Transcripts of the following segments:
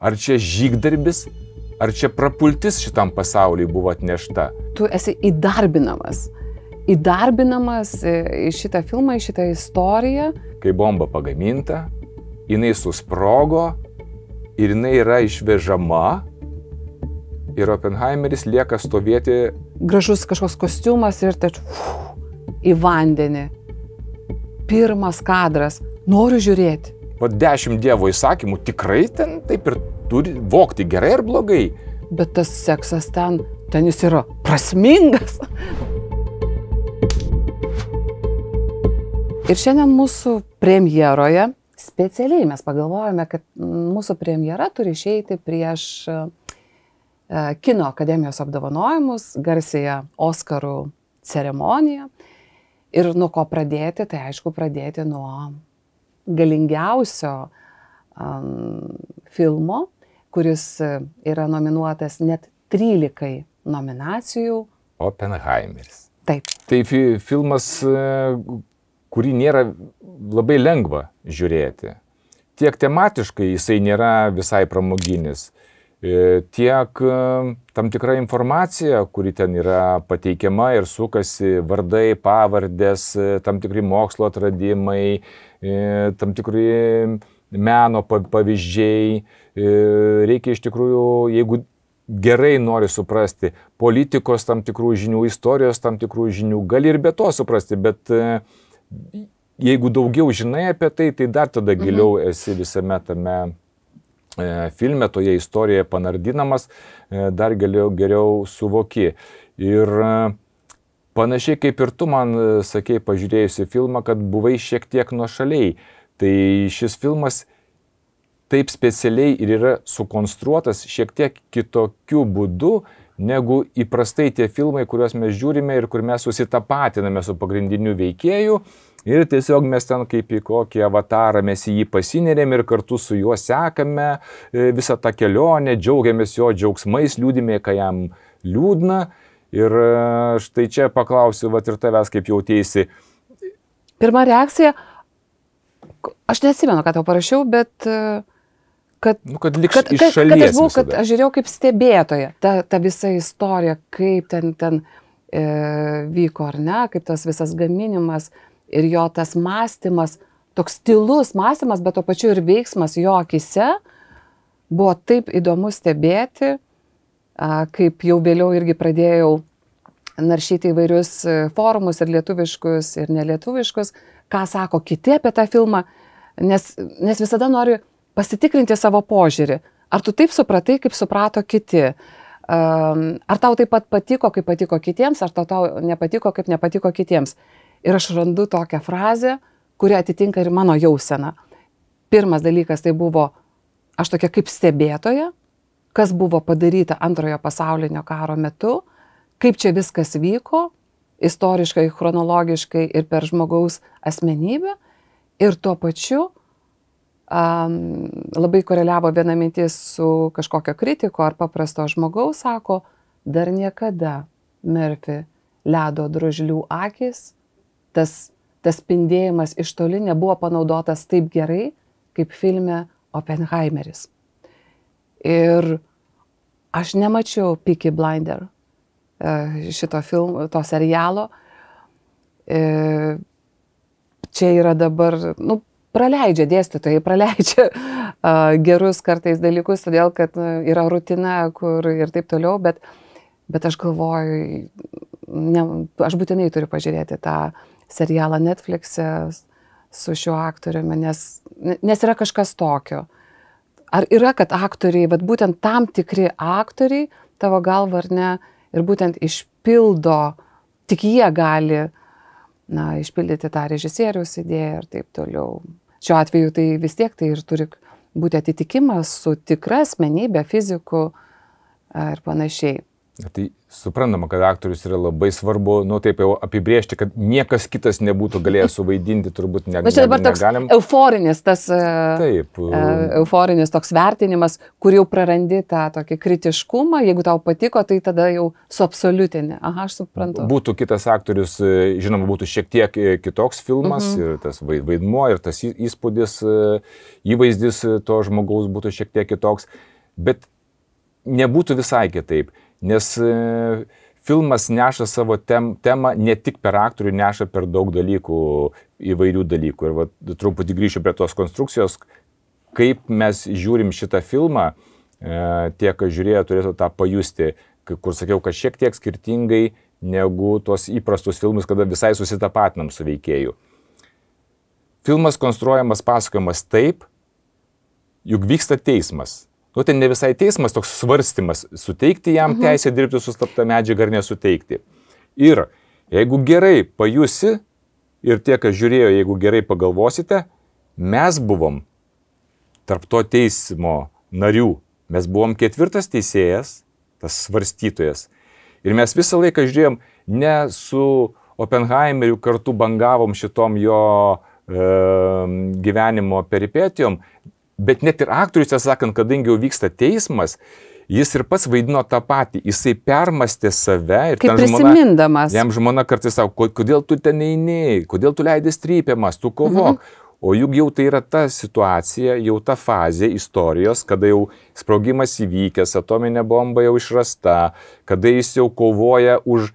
Ar čia žygdarbis, ar čia prapultis šitam pasauliui buvo atnešta? Tu esi įdarbinamas į šitą filmą, į šitą istoriją. Kai bomba pagaminta, jinai susprogo ir jinai yra išvežama ir Oppenheimeris lieka stovėti. Gražus kažkoks kostiumas ir į vandenį. Pirmas kadras. Noriu žiūrėti. Po 10 Dievo įsakymų tikrai ten taip ir turi vokti gerai ar blogai. Bet tas seksas ten jis yra prasmingas. Ir šiandien mūsų premjeroje, specialiai mes pagalvojame, kad mūsų premjera turi išeiti prieš Kino akademijos apdovanojimus, garsiąją Oskarų ceremoniją. Ir nuo ko pradėti, tai aišku pradėti nuo galingiausio filmo, kuris yra nominuotas net 13 nominacijų. Oppenheimeris. Taip. Tai filmas, kurį nėra labai lengva žiūrėti. Tiek tematiškai jisai nėra visai pramoginis, tiek tam tikra informacija, kuri ten yra pateikiama ir sukasi vardai, pavardės, tam tikri mokslo atradimai, tam tikri meno pavyzdžiai. Reikia iš tikrųjų, jeigu gerai nori suprasti politikos tam tikrų žinių, istorijos tam tikrų žinių, gali ir be to suprasti, bet jeigu daugiau žinai apie tai, tai dar tada giliau esi visame tame filme, toje istorijoje panardinamas, dar geriau suvoki. Ir panašiai kaip ir tu man sakei, pažiūrėjusi filmą, kad buvai šiek tiek nuošaliai. Tai šis filmas taip specialiai ir yra sukonstruotas šiek tiek kitokiu būdu, negu įprastai tie filmai, kuriuos mes žiūrime ir kur mes susitapatiname su pagrindiniu veikėju. Ir tiesiog mes ten kaip į kokį avatarą mes į jį pasinerėm ir kartu su juo sekame visą tą kelionę, džiaugiamės jo džiaugsmais, liūdime, kai jam liūdna. Ir štai čia paklausiu, vat ir tavęs kaip jautėsi. Pirma reakcija, aš neatsimenu, ką tau parašiau, bet kad iš šalies kad aš žiūrėjau kaip stebėtoja ta visa istorija, kaip ten vyko ar ne, kaip tas visas gaminimas. Ir jo tas mąstymas, toks tylus mąstymas, bet to pačiu ir veiksmas jo akise buvo taip įdomu stebėti, kaip jau vėliau irgi pradėjau naršyti įvairius forumus ir lietuviškus, ir nelietuviškus, ką sako kiti apie tą filmą, nes visada noriu pasitikrinti savo požiūrį. Ar tu taip supratai, kaip suprato kiti? Ar tau taip pat patiko, kaip patiko kitiems, ar tau nepatiko, kaip nepatiko kitiems? Ir aš randu tokią frazę, kuri atitinka ir mano jauseną. Pirmas dalykas tai buvo, aš tokia kaip stebėtoja, kas buvo padaryta Antrojo pasaulinio karo metu, kaip čia viskas vyko, istoriškai, chronologiškai ir per žmogaus asmenybę. Ir tuo pačiu labai koreliavo viena mintis su kažkokio kritiko ar paprasto žmogaus, sako, dar niekada Murphy ledo drožlių akis, tas spindėjimas iš toli nebuvo panaudotas taip gerai, kaip filme Oppenheimeris. Ir aš nemačiau Peaky Blinders šito filmo, to serialo. Čia yra dabar, praleidžia dėstytojai, praleidžia gerus kartais dalykus, todėl kad yra rutina, kur ir taip toliau, bet aš galvoju, aš būtinai turiu pažiūrėti tą serialą Netflix'e su šiuo aktoriumi, nes yra kažkas tokio. Ar yra, kad aktoriai, vat būtent tam tikri aktoriai, tavo galva ar ne, ir būtent išpildo, tik jie gali išpildyti tą režisieriaus idėją ir taip toliau. Šiuo atveju tai vis tiek tai ir turi būti atitikimas su tikra asmenybė, fiziku ir panašiai. Tai suprantama, kad aktorius yra labai svarbu, taip jau apibrėžti, kad niekas kitas nebūtų galėjęs suvaidinti, turbūt negalim. Bet čia dabar toks euforinis toks vertinimas, kur jau prarandi tą tokį kritiškumą, jeigu tau patiko, tai tada jau suabsoliutini. Aha, aš suprantu. Būtų kitas aktorius, žinoma, būtų šiek tiek kitoks filmas, ir tas vaidmuo, ir tas įspūdis, įvaizdis to žmogaus būtų šiek tiek kitoks. bet nebūtų visai kitaip, nes filmas neša savo temą ne tik per aktorių, neša per daug dalykų, įvairių dalykų. Ir truputį grįšiu prie tos konstrukcijos, kaip mes žiūrim šitą filmą, tie, kas žiūrėjo, turėtų tą pajusti, kur sakiau, kad šiek tiek skirtingai negu tuos įprastus filmus, kada visai susitapatinam su veikėju. Filmas konstruojamas, pasakojamas taip, juk vyksta teismas. Ten ne visai teismas, toks svarstymas, suteikti jam teisę dirbti su slapta medžiaga ar nesuteikti. Ir jeigu gerai pajusi, ir tie, kas žiūrėjo, jeigu gerai pagalvosite, mes buvom tarp to teismo narių, mes buvom 4. teisėjas, tas svarstytojas. Ir mes visą laiką žiūrėjom, ne su Oppenheimeriu kartu bangavom šitom jo gyvenimo peripetijom, bet net ir aktorius, sakant, kadangi jau vyksta teismas, jis ir pats vaidino tą patį, jisai permastė save ir kaip prisimindamas. Jam žmona kartais sako, kodėl tu ten eini, kodėl tu leidai strypiamas, tu kovok. O juk jau tai yra ta situacija, jau ta fazė istorijos, kada jau sprogimas įvykęs, atominė bomba jau išrasta, kada jis jau kovoja už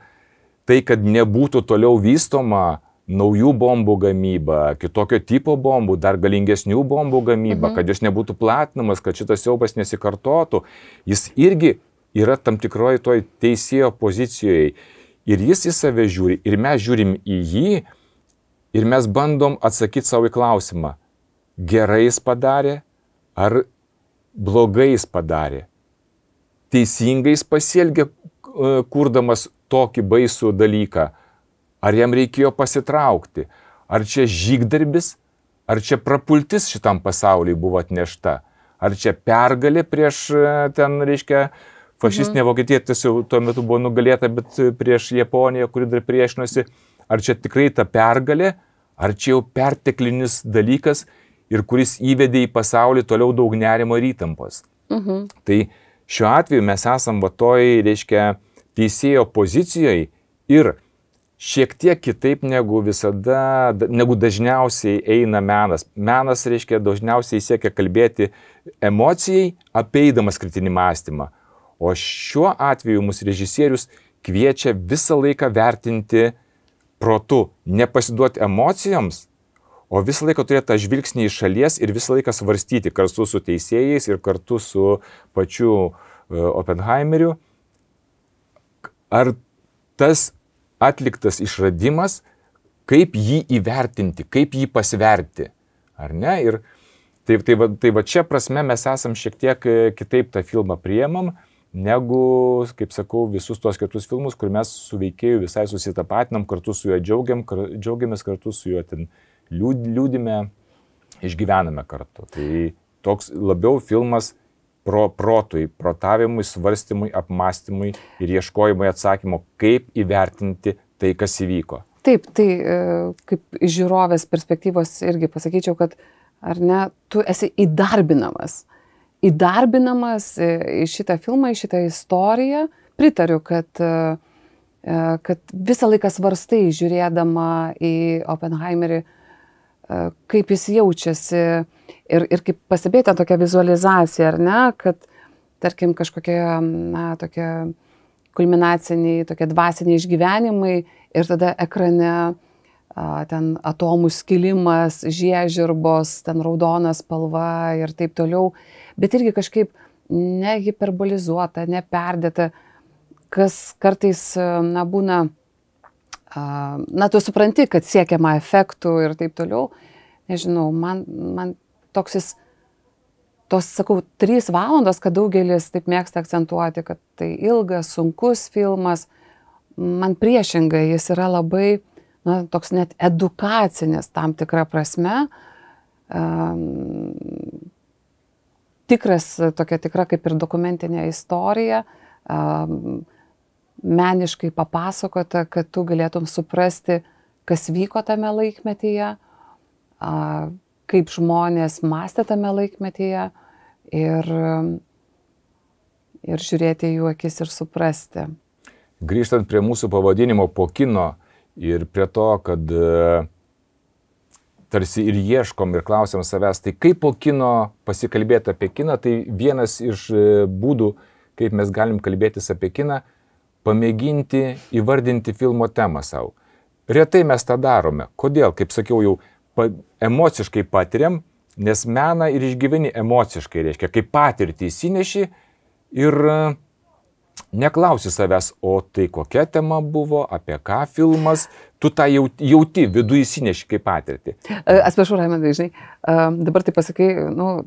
tai, kad nebūtų toliau vystoma naujų bombų gamyba, kitokio tipo bombų, dar galingesnių bombų gamyba, kad jos nebūtų platinamas, kad šitas siaubas nesikartotų. Jis irgi yra tam tikroje toj teisėjo pozicijoje. Ir jis į save žiūri, ir mes žiūrim į jį, ir mes bandom atsakyti savo į klausimą, gerai jis padarė, ar blogai jis padarė. Teisingai jis pasielgė, kurdamas tokį baisų dalyką. Ar jam reikėjo pasitraukti? Ar čia žygdarbis? Ar čia prapultis šitam pasauliui buvo atnešta? Ar čia pergalė prieš ten, reiškia, fašistinė Vokietija, tiesiog tuo metu buvo nugalėta, bet prieš Japoniją, kuri dar priešinosi? Ar čia tikrai ta pergalė? Ar čia jau perteklinis dalykas ir kuris įvedė į pasaulį toliau daug nerimo ir įtampos? Tai šiuo atveju mes esam va toj, reiškia, teisėjo pozicijoje ir šiek tiek kitaip negu visada, negu dažniausiai eina menas. Menas, reiškia, dažniausiai siekia kalbėti emocijai, apeidamas kritinį mąstymą. O šiuo atveju mūsų režisierius kviečia visą laiką vertinti protu, nepasiduoti emocijoms, o visą laiką turėti tą žvilgsnį iš šalies ir visą laiką svarstyti kartu su teisėjais ir kartu su pačiu Oppenheimeriu, ar tas atliktas išradimas, kaip jį įvertinti, kaip jį pasverti, ar ne? Ir tai va čia prasme mes esam šiek tiek kitaip tą filmą priemam, negu, kaip sakau, visus tos kitus filmus, kur mes su veikėju visai susitapatinam, kartu su juo džiaugiamės, kartu su juo ten liūdime, išgyvename kartu. Tai toks labiau filmas protui, protavimui, svarstymui, apmąstymui ir ieškojimui atsakymo, kaip įvertinti tai, kas įvyko. Taip, tai kaip iš žiūrovės perspektyvos irgi pasakyčiau, kad ar ne, tu esi įdarbinamas į šitą filmą, į šitą istoriją. Pritariu, kad visą laiką svarstai žiūrėdama į Oppenheimerį, kaip jis jaučiasi ir kaip pasibėti tokią vizualizaciją, ar ne, kad, tarkim, kažkokie, na, tokie kulminaciniai, tokie dvasiniai išgyvenimai ir tada ekrane ten atomų skilimas, žiežirbos, ten raudona spalva ir taip toliau, bet irgi kažkaip nehiperbolizuota, neperdėta, kas kartais, na, būna, na, tu supranti, kad siekiama efektų ir taip toliau. Nežinau, man tos, sakau, 3 valandos, kad daugelis taip mėgsta akcentuoti, kad tai ilgas, sunkus filmas, man priešingai, jis yra labai, na, toks net edukacinis tam tikra prasme, tokia tikra kaip ir dokumentinė istorija, meniškai papasakota, kad tu galėtum suprasti, kas vyko tame laikmetyje, kaip žmonės mąstė tame laikmetyje ir žiūrėti jų akis ir suprasti. Grįžtant prie mūsų pavadinimo po kino ir prie to, kad tarsi ir ieškom ir klausiam savęs, tai kaip po kino pasikalbėti apie kiną, tai vienas iš būdų, kaip mes galim kalbėtis apie kiną, pamėginti įvardinti filmo temą savo. Retai mes tą darome. Kodėl? Kaip sakiau, jau emociškai patiriam, nes meną ir išgyveni emociškai, reiškia, kaip patirtį įsineši ir neklausi savęs, o tai kokia tema buvo, apie ką filmas, tu tą jauti, viduje įsineši kaip patirtį. Atsiprašau, Raimondai, žinai, dabar tai pasakai,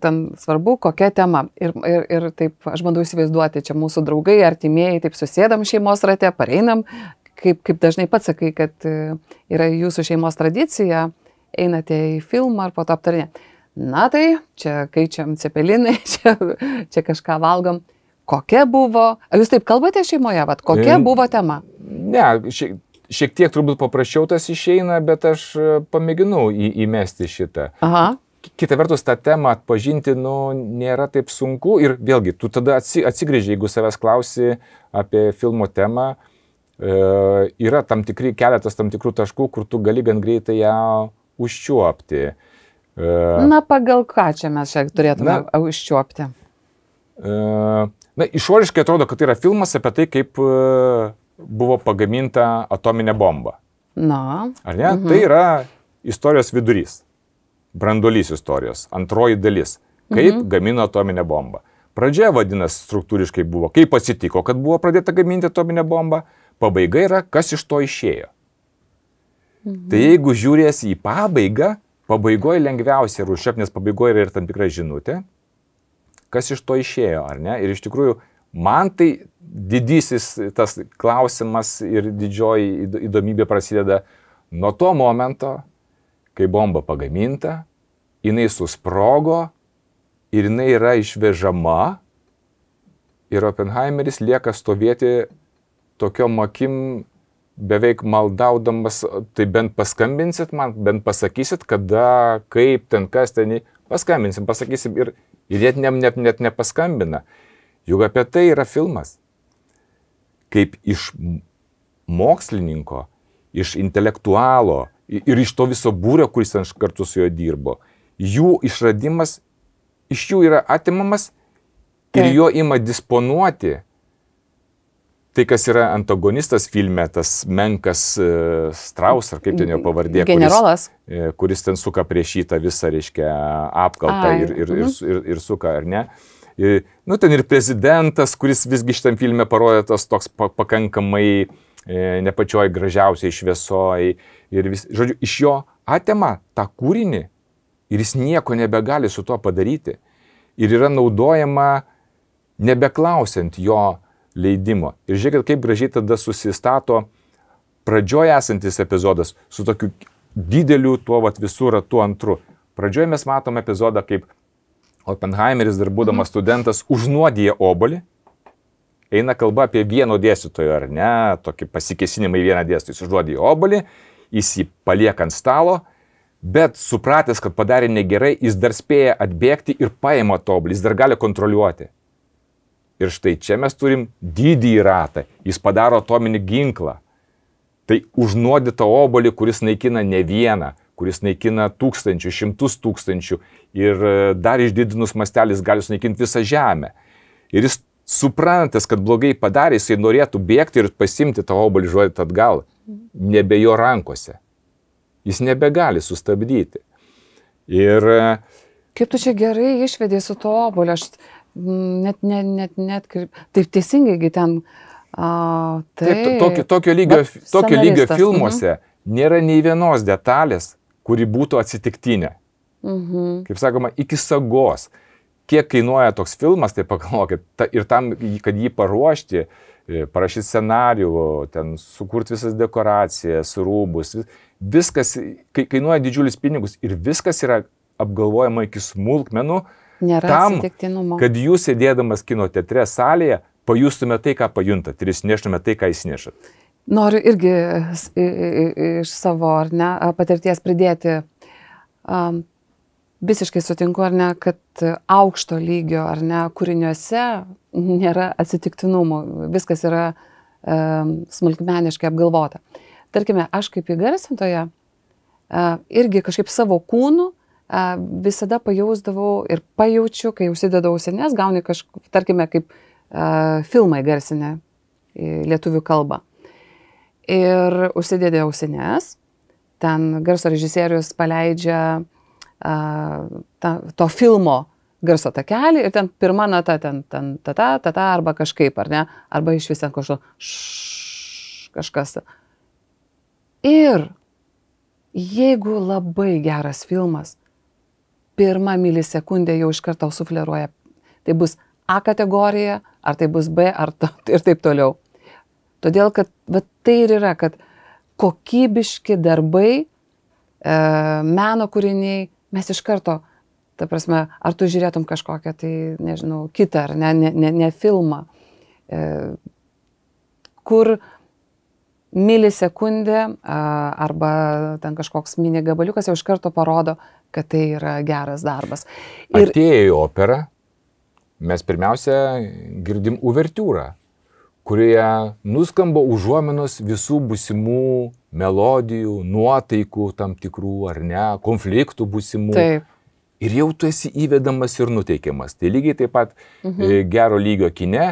ten svarbu, kokia tema. Ir taip, aš bandau įsivaizduoti, čia mūsų draugai, artimieji, taip susėdam šeimos rate, pareinam, kaip dažnai pats sakai, kad yra jūsų šeimos tradicija, einate į filmą ar po to aptarinė. Na tai, čia kaičiam cepelinai, čia kažką valgom. Kokia buvo? Ar jūs taip kalbate šeimoje? Kokia buvo tema? Ne, šiek tiek turbūt paprasčiau tas išeina, bet aš pamėginau įmesti šitą. Aha. Kita vertus, tą temą atpažinti, nėra taip sunku ir vėlgi, tu tada atsigrėži, jeigu savęs klausi apie filmo temą, yra keletas tam tikrų taškų, kur tu gali gan greitai ją užčiuopti. Na, pagal ką čia mes čia turėtume užčiuopti? Išoriškai atrodo, kad tai yra filmas apie tai, kaip buvo pagaminta atominė bomba. Na. Ar ne? Tai yra istorijos vidurys. Branduolys istorijos. Antroji dalis. Kaip gamino atominę bombą. Pradžia, vadinasi, struktūriškai buvo. Kaip atsitiko, kad buvo pradėta gaminti atominę bombą. Pabaiga yra, kas iš to išėjo. Tai jeigu žiūrėsi į pabaigą, pabaigoje lengviausia rūšiap, nes pabaigoje yra ir tam tikra žinutė, kas iš to išėjo, ar ne? Ir iš tikrųjų, man tai didysis tas klausimas ir didžioji įdomybė prasideda nuo to momento, kai bomba pagaminta, jinai susprogo ir jinai yra išvežama ir Oppenheimeris lieka stovėti tokiom akim, beveik maldaudamas, tai bent paskambinsit man, bent pasakysit, kada, kaip ten, kas ten, paskambinsim, pasakysim ir net nepaskambina. Juk apie tai yra filmas. Kaip iš mokslininko, iš intelektualo ir iš to viso būrio, kuris ten kartu su juo dirbo, jų išradimas iš jų yra atimamas ir jo ima disponuoti. Tai, kas yra antagonistas filme, tas menkas Strauss, ar kaip ten jo pavardė, generolas, kuris ten suka prieš šitą visą, reiškia, apkaltą ir suka, ar ne? Ten ir prezidentas, kuris visgi šitam filme parodė tas toks pakankamai ne pačioj gražiausiai šviesoj. Žodžiu, iš jo atima tą kūrinį ir jis nieko nebegali su tuo padaryti. Ir yra naudojama nebeklausiant jo leidimo. Ir žiūrėkit, kaip gražiai tada susistato pradžioje esantis epizodas su tokiu dideliu tuo visų ratų antru. Pradžioje mes matom epizodą, kaip Oppenheimeris, dar būdamas studentas, užnuodija obuolį. Eina kalba apie vieno dėstytojo, ar ne, tokį pasikėsinimą į vieną dėstytoją. Jis užnuodija obuolį, jis jį palieka ant stalo, bet supratęs, kad padarė negerai, jis dar spėja atbėgti ir paima tą obuolį, jis dar gali kontroliuoti. Ir štai čia mes turim didįjį ratą. Jis padaro atominį ginklą. Tai užnuodytą obuolį, kuris naikina ne vieną, kuris naikina tūkstančių, šimtus tūkstančių ir dar išdidinus mastelis gali sunaikinti visą žemę. Ir jis suprantas, kad blogai padarė, jisai norėtų bėgti ir pasimti tą obuolį žodį atgal. Nebe jo rankose. Jis nebegali sustabdyti. Ir... Kaip tu čia gerai išvedė su to obuoliu? Aš taip teisingai ten... Tokio lygio filmuose nėra nei vienos detalės, kuri būtų atsitiktinė. Kaip sakoma, iki sagos. Kiek kainuoja toks filmas, tai pagalvokit, ir tam, kad jį paruošti, parašyti scenarijų, ten sukurti visas dekoracijas, rūbus, viskas kainuoja didžiulis pinigus ir viskas yra apgalvojama iki smulkmenų, tam, kad jūs sėdėdamas kino teatre salėje pajustume tai, ką pajuntat ir įsineštume tai, ką įsinešat. Noriu irgi iš savo patirties pridėti. Visiškai sutinku, ar ne, kad aukšto lygio, ar ne, kūriniuose nėra atsitiktinumų. Viskas yra smulkmeniškai apgalvota. Tarkime, aš kaip įgarsintoja irgi kažkaip savo kūnu visada pajausdavau ir pajaučiu, kai užsidedau ausines, gauni tarkime, kaip filmai garsinę lietuvių kalbą. Ir užsidedė ausines, ten garso režisierius paleidžia to filmo garso takelį ir ten pirma nata, ten tata, arba kažkaip, ar ne, arba iš vis ten kažkas. Ir jeigu labai geras filmas, pirmą milisekundę jau iš karto sufleruoja, tai bus A kategorija, ar tai bus B, ir taip toliau. Todėl, kad tai ir yra, kad kokybiški darbai, meno kūriniai, mes iš karto, ta prasme, ar tu žiūrėtum kažkokią, tai nežinau, kitą, ar ne filmą, kur milisekundė arba ten kažkoks mini gabaliukas jau iš karto parodo, kad tai yra geras darbas. Atėję į operą, mes pirmiausia girdim uvertiūrą, kurioje nuskamba užuominos visų būsimų melodijų, nuotaikų tam tikrų ar ne, konfliktų būsimų. Taip. Ir jau tu esi įvedamas ir nuteikiamas. Tai lygiai taip pat gero lygio kine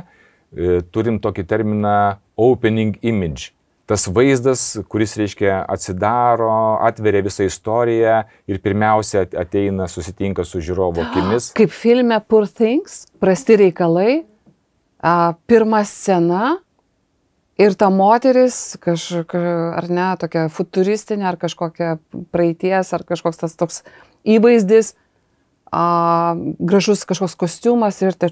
turim tokį terminą opening image. Tas vaizdas, kuris, reiškia, atsidaro, atveria visą istoriją ir pirmiausia ateina, susitinka su žiūrovo akimis. Kaip filme Poor Things, Prasti reikalai, pirma scena ir ta moteris, ar ne, tokia futuristinė, ar kažkokia praeities, ar kažkoks tas toks įvaizdis, gražus kažkoks kostiumas ir tai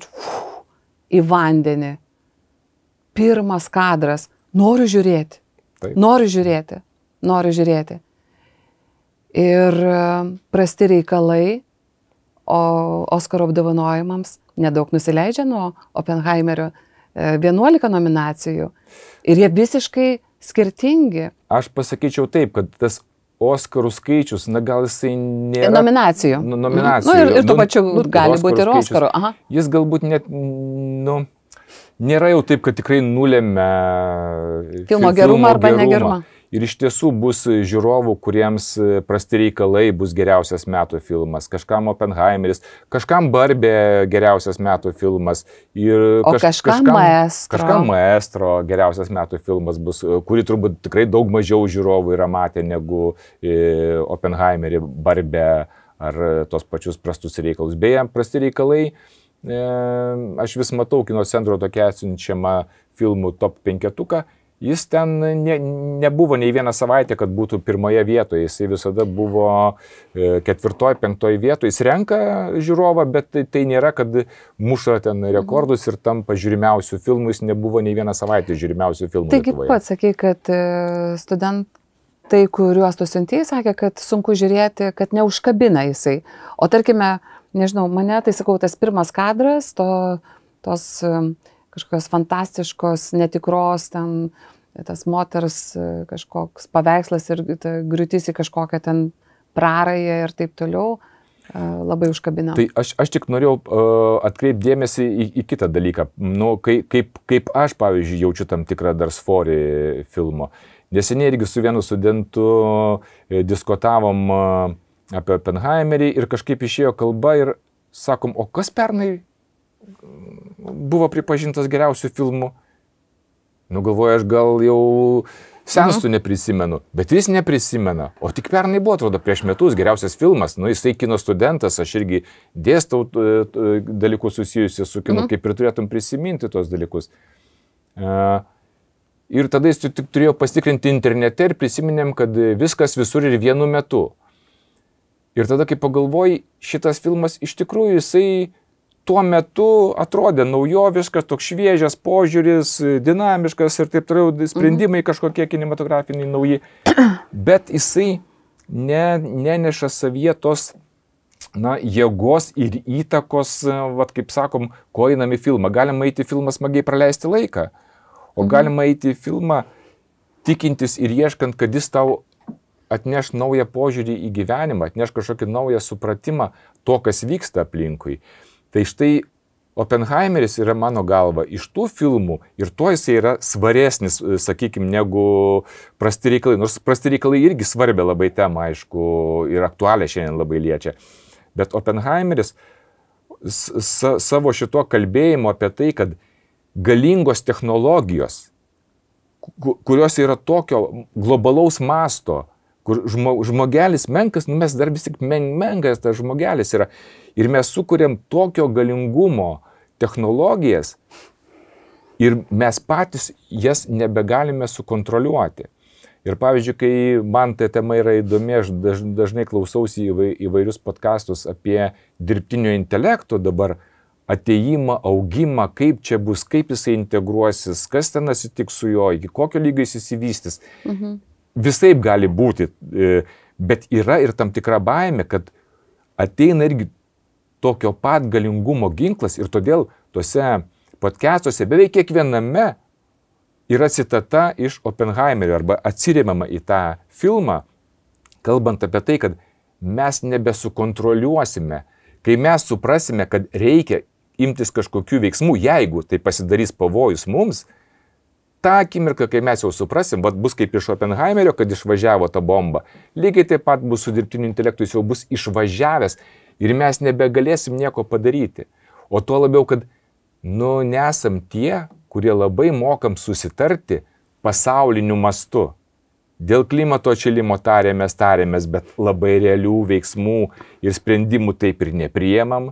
į vandenį. Pirmas kadras. Noriu žiūrėti. Taip. Noriu žiūrėti. Ir Prasti reikalai, o Oskaro apdovanojimams nedaug nusileidžia nuo Oppenheimerio, 11 nominacijų. Ir jie visiškai skirtingi. Aš pasakyčiau taip, kad tas Oskarų skaičius, na gal jisai nėra... Nominacijų. Nominacijų. Ir tuo pačiu gali būti ir Oskarų. Jis galbūt net, nėra jau taip, kad tikrai nulėmė filmo gerumą arba negerumą. Ir iš tiesų bus žiūrovų, kuriems Prasti reikalai bus geriausias metų filmas, kažkam Oppenheimeris, kažkam Barbė geriausias metų filmas. O kažkam Maestro. Kažkam Maestro geriausias metų filmas bus, kurį turbūt tikrai daug mažiau žiūrovų yra matę negu Oppenheimerį, Barbę ar tos pačius Prastus reikalus. Beje, Prasti reikalai, aš vis matau kino centro tokia atsiunčiama filmų top 5. Jis ten nebuvo nei vieną savaitę, kad būtų pirmoje vietoje. Jisai visada buvo 4., 5. vietoje. Jis renka žiūrovą, bet tai nėra, kad muša ten rekordus ir tampa žiūrimiausių filmų. Jis nebuvo nei vieną savaitę žiūrimiausių filmų. Taigi pats sakė, kad studentai, kuriuos tu siuntėjai, sakė, kad sunku žiūrėti, kad neužkabina jisai. O tarkime, nežinau, mane tai sakau, tas pirmas kadras, tos kažkokios fantastiškos, netikros, ten tas moters kažkoks paveikslas ir griūtis į kažkokią ten prarają ir taip toliau, labai užkabina. Tai aš tik norėjau atkreipti dėmesį į kitą dalyką. Kaip aš, pavyzdžiui, jaučiu tam tikrą dar svorį filmo. Neseniai irgi su vienu studentu diskutavom apie Oppenheimerį ir kažkaip išėjo kalba ir sakom, o kas pernai buvo pripažintas geriausių filmų? Galvoju, aš gal jau senstų neprisimenu, bet jis neprisimena. O tik pernai buvo, atrodo, prieš metus geriausias filmas. Jisai kino studentas, aš irgi dėstau dalykus susijusius su kinu, kaip ir turėtum prisiminti tos dalykus. Ir tada jis tik turėjo pasitikrinti internete ir prisiminėm, kad viskas visur ir vienu metu. Ir tada, kai pagalvoji, šitas filmas iš tikrųjų jisai tuo metu atrodė naujoviškas, toks šviežias požiūris, dinamiškas ir taip toliau, sprendimai kažkokie kinematografiniai nauji. Bet jisai neneša savyje tos jėgos ir įtakos, kaip sakom, ko einam į filmą. Galima eiti į filmą smagiai praleisti laiką, o galima eiti į filmą tikintis ir ieškant, kad jis tau atneš naują požiūrį į gyvenimą, atneš kažkokį naują supratimą to, kas vyksta aplinkui. Tai štai Oppenheimeris yra mano galva iš tų filmų ir to jisai yra svaresnis, sakykime, negu Prasti reikalai. Nors Prasti reikalai irgi svarbia labai tema, aišku, ir aktualią šiandien labai liečia. Bet Oppenheimeris savo šito kalbėjimo apie tai, kad galingos technologijos, kurios yra tokio globalaus masto, kur žmogelis menkas, mes dar vis tik menkas tas žmogelis yra. Ir mes sukuriam tokio galingumo technologijas ir mes patys jas nebegalime sukontroliuoti. Ir pavyzdžiui, kai man ta tema yra įdomi, aš dažnai klausausi įvairius podcastus apie dirbtinio intelekto dabar atėjimą, augimą, kaip čia bus, kaip jisai integruosis, kas ten atsitiks su juo, iki kokio lygio jis įsivystys. Visaip gali būti, bet yra ir tam tikra baimė, kad ateina irgi tokio pat galingumo ginklas ir todėl tuose podcastuose beveik kiekviename yra citata iš Oppenheimerio arba atsiremiama į tą filmą, kalbant apie tai, kad mes nebesukontroliuosime, kai mes suprasime, kad reikia imtis kažkokių veiksmų, jeigu tai pasidarys pavojus mums, tą akimirką, kai mes jau suprasim, bus kaip iš Oppenheimerio, kad išvažiavo ta bomba. Lygiai taip pat bus su dirbtiniu intelektu, jis jau bus išvažiavęs ir mes nebegalėsim nieko padaryti. O tuo labiau, kad nesam tie, kurie labai mokam susitarti pasauliniu mastu. Dėl klimato atšilimo tarėmės, bet labai realių veiksmų ir sprendimų taip ir nepriemam.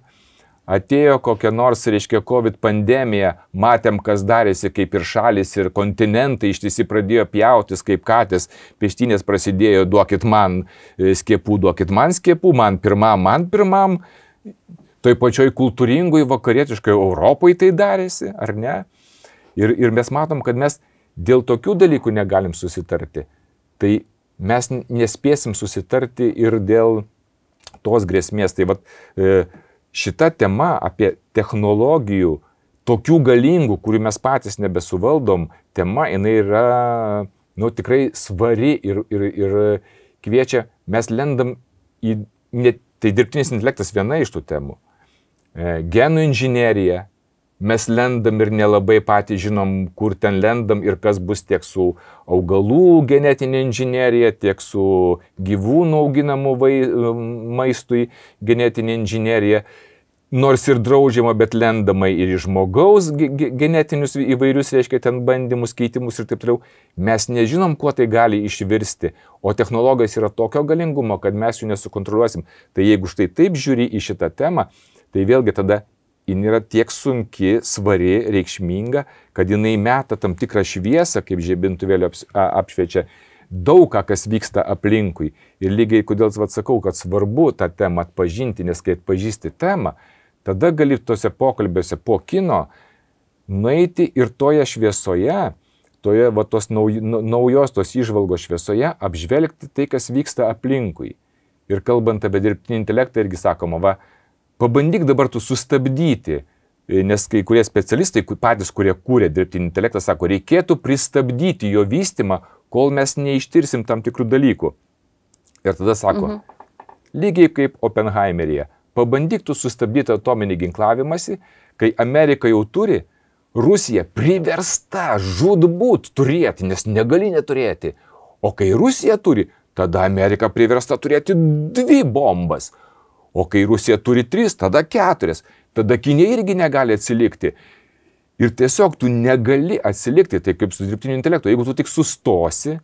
Atėjo kokia nors, COVID pandemija, matėm, kas darėsi, kaip ir šalis, ir kontinentai ištisi pradėjo pjautis kaip katės, peštynės prasidėjo, duokit man skiepų, man pirmam. Toj pačioj kultūringoj vakarietiškai Europoje tai darėsi, ar ne? Ir mes matom, kad mes dėl tokių dalykų negalim susitarti. Tai mes nespėsim susitarti ir dėl tos grėsmės. Tai šita tema apie technologijų, tokių galingų, kurių mes patys nebesuvaldom, tema, jinai yra tikrai svari ir kviečia, mes lendam į, tai dirbtinis intelektas viena iš tų temų, genų inžinerija, mes lendam ir nelabai patys žinom, kur ten lendam ir kas bus tiek su augalų genetinė inžinerija, tiek su gyvūnų auginamų maistui genetinė inžinerija. Nors ir draudžiama, bet lendama ir į žmogaus genetinius įvairius, reiškia, ten bandymus, keitimus ir taip toliau. Mes nežinom, kuo tai gali išvirsti, o technologijos yra tokio galingumo, kad mes jų nesukontroliuosim. Tai jeigu štai taip žiūri į šitą temą, tai vėlgi tada jin yra tiek sunki, svari, reikšminga, kad jinai meta tam tikrą šviesą, kaip žibintuvėlio apšviečia daug ką, kas vyksta aplinkui. Ir lygiai, kodėl sakau, kad svarbu tą temą atpažinti, nes kai atpažįsti temą, tada gali tose pokalbiuose po kino nueiti ir toje šviesoje, toje tos naujos tos įžvalgos šviesoje apžvelgti tai, kas vyksta aplinkui. Ir kalbant apie dirbtinį intelektą, irgi sakoma, pabandyk dabar tu sustabdyti, nes kai kurie specialistai, patys, kurie kūrė dirbtinį intelektą, sako, reikėtų pristabdyti jo vystymą, kol mes neištirsim tam tikrų dalykų. Ir tada sako, lygiai kaip Oppenheimeryje, pabandyk tu sustabdyti atominį ginklavimąsi, kai Amerika jau turi, Rusija priversta žūtbūt turėti, nes negali neturėti. O kai Rusija turi, tada Amerika priversta turėti 2 bombas. O kai Rusija turi 3, tada 4. Tada Kinija irgi negali atsilikti. Ir tiesiog tu negali atsilikti, tai kaip su dirbtiniu intelektu. Jeigu tu tik sustosi,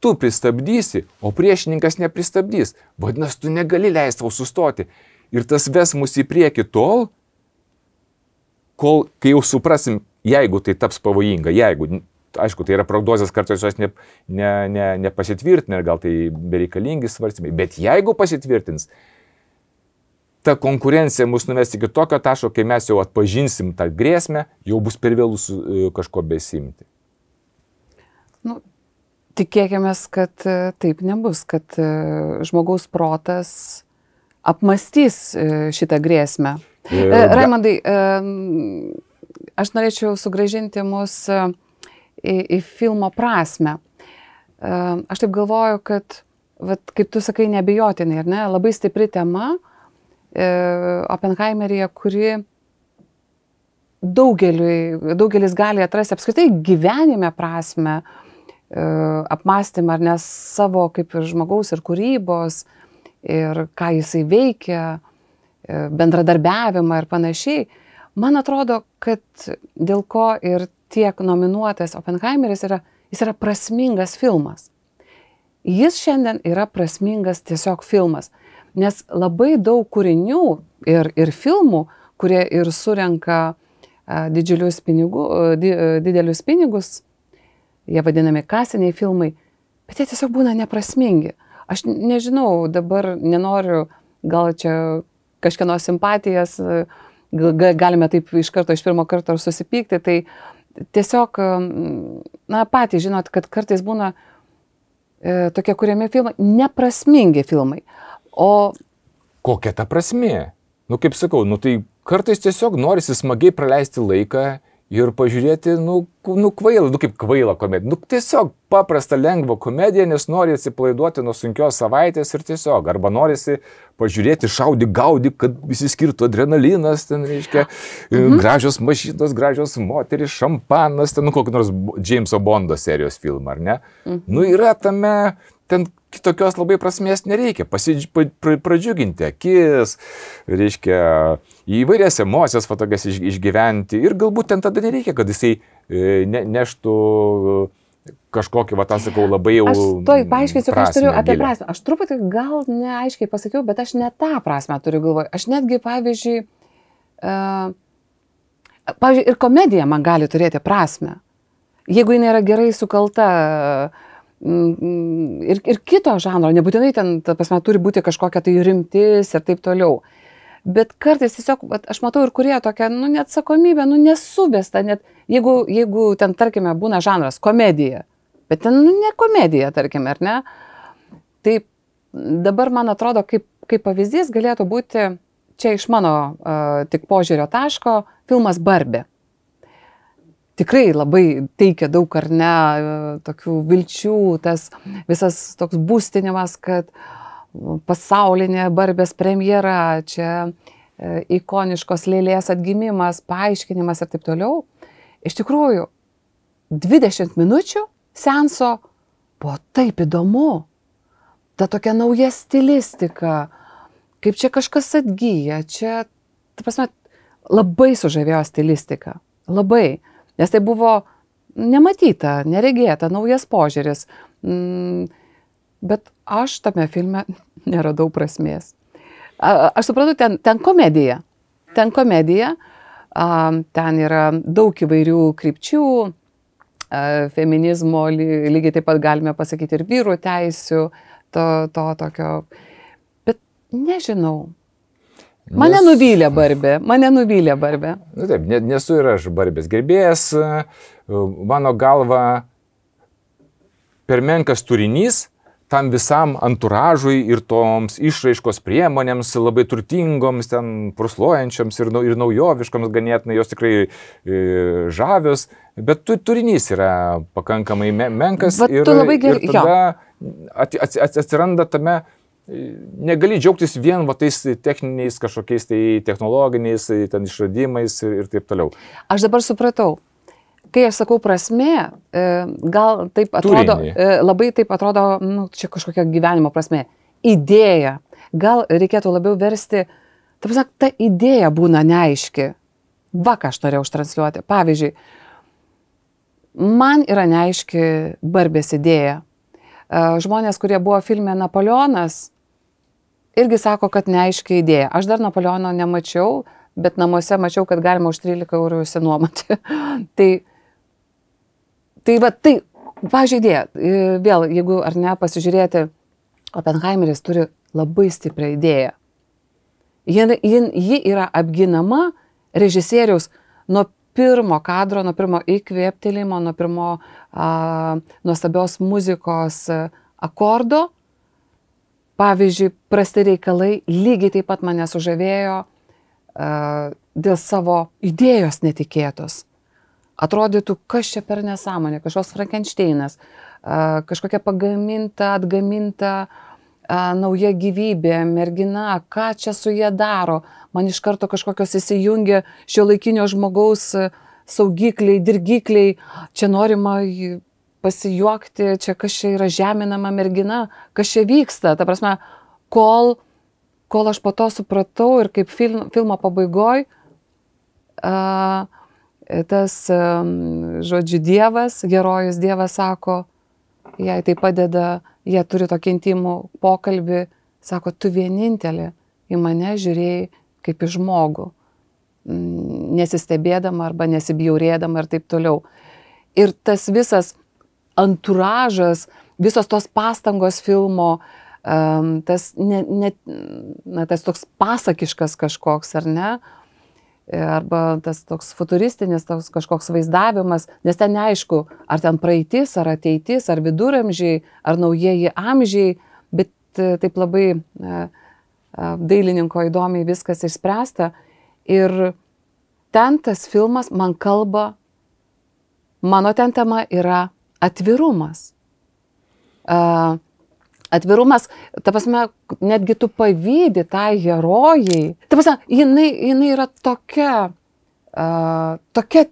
tu pristabdysi, o priešininkas nepristabdys. Vadinasi, tu negali leisti tau sustoti. Ir tas ves mus į priekį tol, kol, kai jau suprasim, jeigu tai taps pavojinga, jeigu, aišku, tai yra prognozės, kartais jos nepasitvirtina, gal tai bereikalingi svarstymai, bet jeigu pasitvirtins, ta konkurencija mus nuves iki tokio taško, kai mes jau atpažinsim tą grėsmę, jau bus per vėlus kažko besimti. Tikėkime, kad taip nebus, kad žmogaus protas apmastys šitą grėsmę. Raimondai, aš norėčiau sugrąžinti mus į filmo prasmę. Aš taip galvoju, kad, kaip tu sakai, neabejotinai, ar ne, labai stipri tema Oppenheimeryje, kuri daugelis gali atrasti apskritai gyvenime prasme, apmąstymą ar nes savo kaip ir žmogaus ir kūrybos, ir ką jisai veikia, bendradarbiavimą ir panašiai. Man atrodo, kad dėl ko ir tiek nominuotas Oppenheimeris jis yra prasmingas filmas. Jis šiandien yra prasmingas tiesiog filmas, nes labai daug kūrinių ir filmų, kurie ir surenka didelius pinigus, jie vadinami kasiniai filmai, bet jie tiesiog būna neprasmingi. Aš nežinau, dabar nenoriu, gal čia kažkieno simpatijas, galime taip iš pirmo karto susipykti, tai tiesiog, patys žinot, kad kartais būna tokie kuriami filmai, neprasmingi filmai. O kokia ta prasmė? Kaip sakau, tai kartais tiesiog norisi smagiai praleisti laiką ir pažiūrėti, kvailą, kaip kvailą komediją. Tiesiog paprastą, lengvą komediją, nes nori atsipalaiduoti nuo sunkios savaitės ir tiesiog. Arba norisi pažiūrėti šaudyk, gaudyk, kad išsiskirtų adrenalinas, ten reiškia, gražios mašinos, gražios moterys, šampanas, ten kokį nors Jameso Bondo serijos filmą, ar ne? Yra tame, ten kitokios labai prasmės nereikia. Pradžiuginti akis, reiškia, įvairias emocijas patogias išgyventi ir galbūt ten tada nereikia, kad jisai neštų kažkokį, sakau, labai jau aš paaiškinsiu, ką aš turiu apie prasmę. Aš truputį gal neaiškiai pasakiau, bet aš ne tą prasmę turiu galvoje. Aš netgi, pavyzdžiui, ir komedija man gali turėti prasmę. Jeigu jinai yra gerai sukalta, ir kito žanro, nebūtinai ten, ta prasme, turi būti kažkokia tai rimtis ir taip toliau. Bet kartais tiesiog, aš matau ir kurie tokia, neatsakomybė, nesuvesta, net jeigu ten, tarkime, būna žanras komedija, bet ten, ne komedija, tarkime, ar ne? Tai dabar, man atrodo, kaip pavyzdys galėtų būti, čia iš mano tik požiūrio taško, filmas Barbė. Tikrai labai teikia daug, ar ne, tokių vilčių, tas visas toks būstinimas, kad pasaulinė Barbės premjera, čia ikoniškos lėlės atgimimas, paaiškinimas ir taip toliau. Iš tikrųjų, 20 minučių seanso buvo taip įdomu. Ta tokia nauja stilistika, kaip čia kažkas atgyja, čia, ta prasme, labai sužavėjo stilistika. Labai. Nes tai buvo nematyta, neregėta, naujas požiūris. Bet aš tame filme neradau prasmės. Aš suprantu, ten komedija. Ten komedija, ten yra daug įvairių krypčių, feminizmo, lygiai taip pat galime pasakyti ir vyrų teisių, to tokio. Bet nežinau. Mane nuvylė Barbė. Taip, nesu ir aš Barbės gerbėjas. Mano galva, per menkas turinys tam visam anturažui ir toms išraiškos priemonėms labai turtingoms, ten prusluojančioms ir naujoviškoms ganėtinai, jos tikrai žavios, bet turinys yra pakankamai menkas ir tada atsiranda tame. Negali džiaugtis vien tais techniniais kažkokiais tai technologiniais ten išradimais ir taip toliau. Aš dabar supratau, kai aš sakau prasmė, gal taip atrodo, labai taip atrodo, čia kažkokia gyvenimo prasmė. Idėja. Gal reikėtų labiau versti, ta idėja būna neaiški. Ką aš norėjau užtransliuoti. Pavyzdžiui, man yra neaiški Barbės idėja. Žmonės, kurie buvo filme Napoleonas, irgi sako, kad neaiški idėja. Aš dar Napoleono nemačiau, bet namuose mačiau, kad galima už 13 eurų išsinuomoti. Pavyzdžiui, idėja. Vėl, jeigu ar ne pasižiūrėti, Oppenheimeris turi labai stiprią idėją. Ji yra apginama režisieriaus nuo pirmo kadro, nuo pirmo įkvėptelimo, nuo pirmo nuostabios muzikos akordo. Pavyzdžiui, Prasti reikalai lygiai taip pat mane sužavėjo dėl savo idėjos netikėtos. Atrodytų, kas čia per nesąmonė, kažkoks Frankensteinas, kažkokia pagaminta, atgaminta nauja gyvybė, mergina, ką čia su jie daro. Man iš karto kažkokios įsijungia šiuolaikinio žmogaus saugikliai, dirgikliai, čia norima pasijuokti, čia kas čia yra žeminama mergina, kas čia vyksta. Ta prasme, kol aš po to supratau ir kaip filmo pabaigoj, tas, žodžiu, Dievas, herojus Dievas sako, jai tai padeda, jie turi tokį intimų pokalbį, sako, tu vienintelė į mane žiūrėjai kaip į žmogų, nesistebėdama arba nesibjaurėdama ir taip toliau. Ir tas visas anturažas, visos tos pastangos filmo, tas, tas toks pasakiškas kažkoks, ar ne? Arba tas toks futuristinis toks kažkoks vaizdavimas, nes ten neaišku, ar ten praeitis, ar ateitis, ar viduramžiai, ar naujieji amžiai, bet taip labai dailininko įdomiai viskas išspręsta. Ir ten tas filmas man kalba, mano ten tema yra atvirumas. Atvirumas, ta prasme, netgi tu pavydi tai herojai. Ta prasme, jinai yra tokia